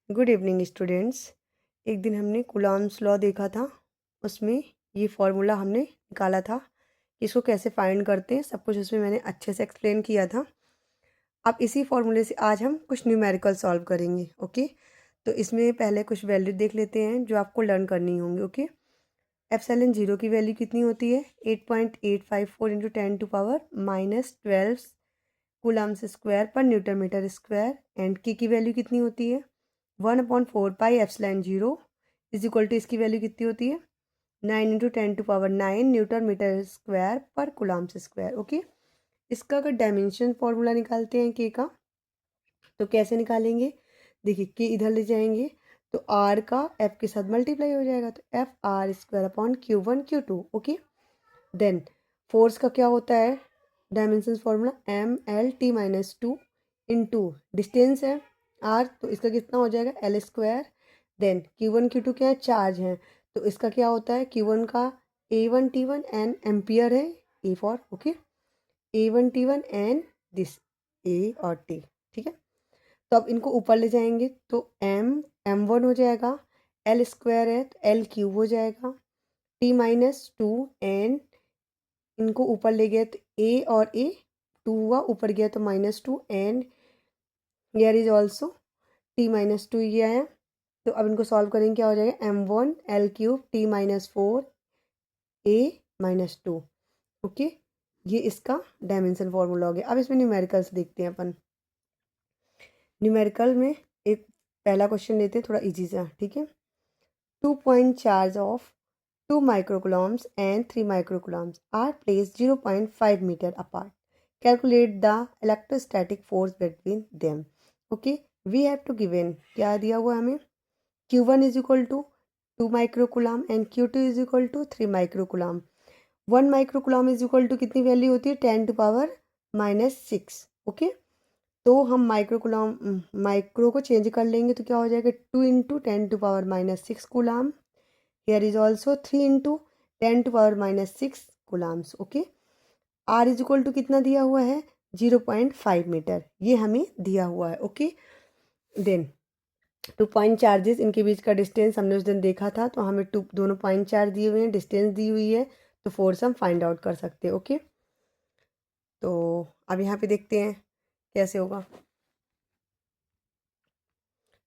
Good evening students. एक दिन हमने कूलॉम्स लॉ देखा था। उसमें ये फॉर्मूला हमने निकाला था कि इसको कैसे फाइंड करते हैं, सब कुछ उसमें मैंने अच्छे से एक्सप्लेन किया था। अब इसी फॉर्मूले से आज हम कुछ न्यूमेरिकल सॉल्व करेंगे। ओके, तो इसमें पहले कुछ वैल्यू देख लेते हैं जो आपको लर्न करनी होंगी। ओके, एप्सिलॉन जीरो की वैल्यू कितनी होती है? 8.854 इंटू 10⁻⁻12 कूलम्स स्क्वायर पर न्यूटन मीटर स्क्वायर। एंड की वैल्यू कितनी होती है? 1/4 pi epsilon zero is equal to, इसकी वैल्यू कितनी होती है? 9 × 10⁹ न्यूटन मीटर स्क्वायर पर कूलम्स स्क्वायर। ओके, इसका अगर डायमेंशन फॉर्मूला निकालते हैं के का, तो कैसे निकालेंगे? देखिए, के इधर ले जाएंगे तो आर का एफ के साथ मल्टीप्लाई हो जाएगा, तो F R square upon Q1 Q2। Okay, then force का क्या होता है dimension formula? M L T - 2 into distance है R, तो इसका कितना हो जाएगा? L square. Then Q1 Q2 क्या है? चार्ज है, तो इसका क्या होता है? Q1 का A1 T1 एन एम्पियर है, A for. Okay, A1 T1 in this A और T। ठीक है, तो अब इनको ऊपर ले जाएंगे तो M1 हो जाएगा, L स्क्वायर है तो L क्यूब हो जाएगा, T - 2 एन इनको ऊपर ले गए तो ए और ए 2 हुआ, ऊपर गया तो -2 and here is also T - 2 ये आया। तो अब इनको सॉल्व करेंगे, क्या हो जाएगा? M1 L³ T - 4 A - 2। Okay, ये इसका डायमेंशन फॉर्मूला हो गया। अब इसमें न्यूमेरिकल्स देखते हैं अपन। न्यूमेरिकल में एक पहला क्वेश्चन लेते हैं, थोड़ा इजी सा। ठीक है, 2 point charge of 2 microcoulombs and 3 microcoulombs are placed 0.5 meter apart. Calculate the electrostatic force between them. Okay, we have to given क्या दिया हुआ हमें? Q1 is equal to 2 microcoulomb and Q2 is equal to 3 microcoulomb. 1 microcoulomb is equal to कितनी value होती है? 10⁻⁻6। Okay, तो हम micro को चेंज कर लेंगे तो क्या हो जाएगा? 2 into 10⁻⁻6 coulomb. Here is also 3 into 10⁻⁻6 coulombs. Okay, R is equal to कितना दिया हुआ है? 0.5 मीटर, ये हमें दिया हुआ है। ओके, देन 2 पॉइंट चार्जेस, इनके बीच का डिस्टेंस हमने उस दिन देखा था, तो हमें दोनों पॉइंट चार्ज दिए हुए हैं, डिस्टेंस दी हुई है, तो फोर्स हम फाइंड आउट कर सकते हैं। ओके, तो अब यहाँ पे देखते हैं कैसे होगा।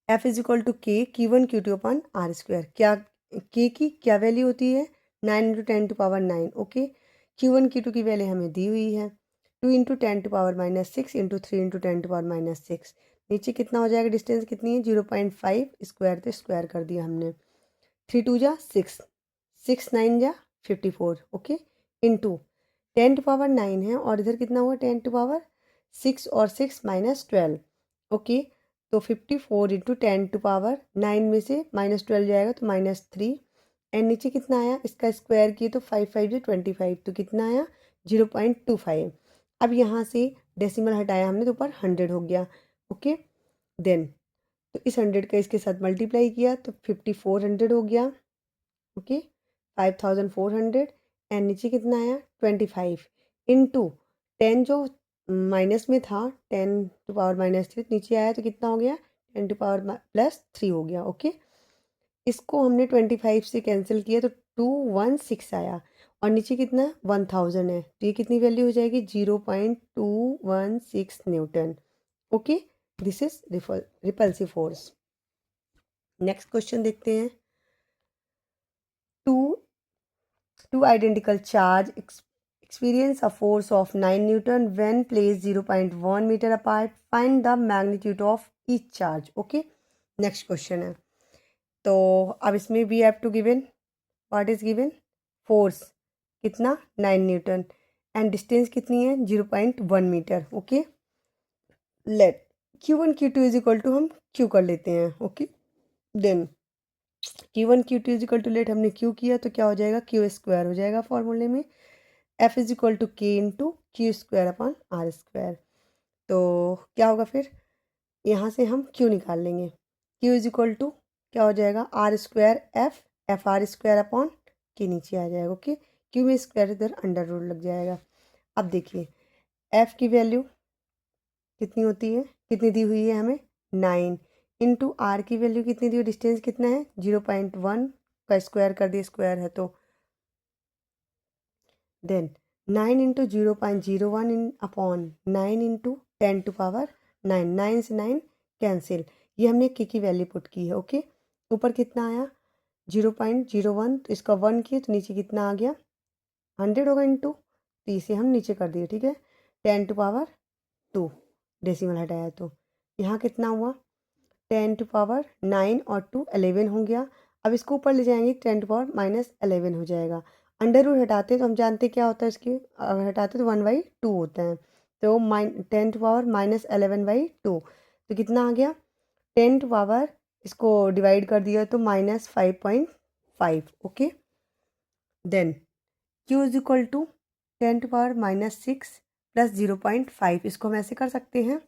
F इज इक्वल टू के Q1 Q2 upon R square. क्या के की क्या वैल्यू होती है? 9 × 10⁻9। ओके, Q1 Q2 की वैल्यू हमें दी हुई है, 2 इंटू 10⁻6 इंटू 3 इंटू 10⁻6। नीचे कितना हो जाएगा? डिस्टेंस कितनी है? 0.5, स्क्वायर तो स्क्वायर कर दिया हमने। 3 2 जा 6, 6 9 जा 54। ओके, इंटू 10⁻9 है और इधर कितना हुआ? 10⁻6 और 6 -12। ओके, तो 54 इंटू 10⁻9 में से -12 जाएगा तो -3। एंड नीचे कितना आया? इसका स्क्वायर किए तो 5 5 जो 25, तो कितना आया? 0.25। अब यहाँ से डेसिमल हटाया हमने तो ऊपर 100 हो गया। ओके, देन तो इस 100 का इसके साथ मल्टीप्लाई किया तो 5400 हो गया। ओके, 5400 एंड नीचे कितना आया? 25 इंटू 10 जो माइनस में था, 10⁻³ नीचे आया तो कितना हो गया? 10⁻+3 हो गया। ओके, इसको हमने 25 से कैंसिल किया तो 216 आया और नीचे कितना? 1000 है, तो ये कितनी वैल्यू हो जाएगी? 0.216 Newton. Okay, this is repulsive force. Next question देखते हैं। Two identical charge experience a force of 9 Newton when placed 0.1 meter apart. Find the magnitude of each charge. Okay, next question है। तो अब इसमें we have to given what is given? force कितना? 9 Newton and distance कितनी है? 0.1 metre. Okay, let Q1 Q2 is equal to हम Q कर लेते हैं। Okay, then Q1 Q2 is equal to, let हमने Q किया तो क्या हो जाएगा? Q स्क्वायर हो जाएगा फॉर्मूले में। F is equal to K into Q square upon R square. तो क्या होगा फिर? यहाँ से हम Q निकाल लेंगे। Q इज इक्वल टू क्या हो जाएगा? R square F R square upon के नीचे आ जाएगा। ओके, Q में स्क्वायर इधर अंडर रूट लग जाएगा। अब देखिए F की वैल्यू कितनी होती है? कितनी दी हुई है हमें? 9 इंटू आर की वैल्यू कितनी दी, डिस्टेंस कितना है 0.1 का स्क्वायर कर दिया, स्क्वायर है तो देन 9 इंटू 0.01 इन अपॉन 9 इंटू 10⁻9, 9 से 9 कैंसिल। ये हमने की वैल्यू पुट की है। ओके, ऊपर कितना आया 0.01, तो इसका 1 किए तो नीचे कितना आ गया 100 होगा इंटू, तो इसे हम नीचे कर दिए। ठीक है, 10⁻2 डेसिमल हटाया तो यहाँ कितना हुआ 10⁻9 और 2 11 हो गया। अब इसको ऊपर ले जाएंगे 10⁻−11 हो जाएगा। अंडर रूट हटाते तो हम जानते क्या होता है इसके, अगर हटाते तो 1/2 होता है, तो 10⁻−11/2 तो कितना आ गया 10 इसको डिवाइड कर दिया तो -5.5। Okay, then Q is equal to 10⁻−6 plus 0.5, इसको हम ऐसे कर सकते हैं।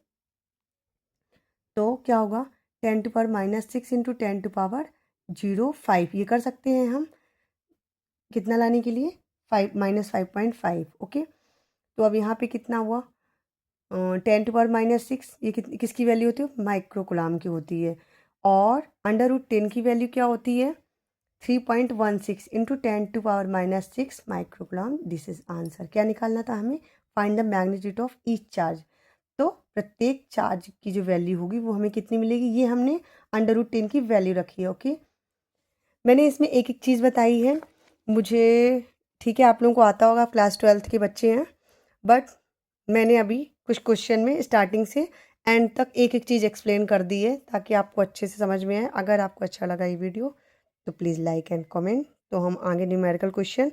तो क्या होगा 10⁻−6 इंटू 10⁻05, ये कर सकते हैं हम कितना लाने के लिए 5 ओके। तो अब यहाँ पे कितना हुआ 10⁻−6, ये किसकी वैल्यू होती है माइक्रोकुलाम की होती है, और √10 की वैल्यू क्या होती है 3.16 into 10⁻−6 microcoulomb. This is answer. क्या निकालना था हमें, find the magnitude of each charge. तो प्रत्येक चार्ज की जो वैल्यू होगी वो हमें कितनी मिलेगी, ये हमने √10 की वैल्यू रखी है। ओके, मैंने इसमें एक एक चीज़ बताई है मुझे, ठीक है आप लोगों को आता होगा, क्लास 12th के बच्चे हैं, बट मैंने अभी कुछ क्वेश्चन में स्टार्टिंग से एंड तक एक एक चीज़ एक्सप्लेन कर दी है ताकि आपको अच्छे से समझ में आए। अगर आपको अच्छा लगा ये वीडियो तो प्लीज़ लाइक एंड कमेंट, तो हम आगे न्यूमेरिकल क्वेश्चन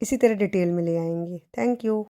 इसी तरह डिटेल में ले आएंगे। Thank you.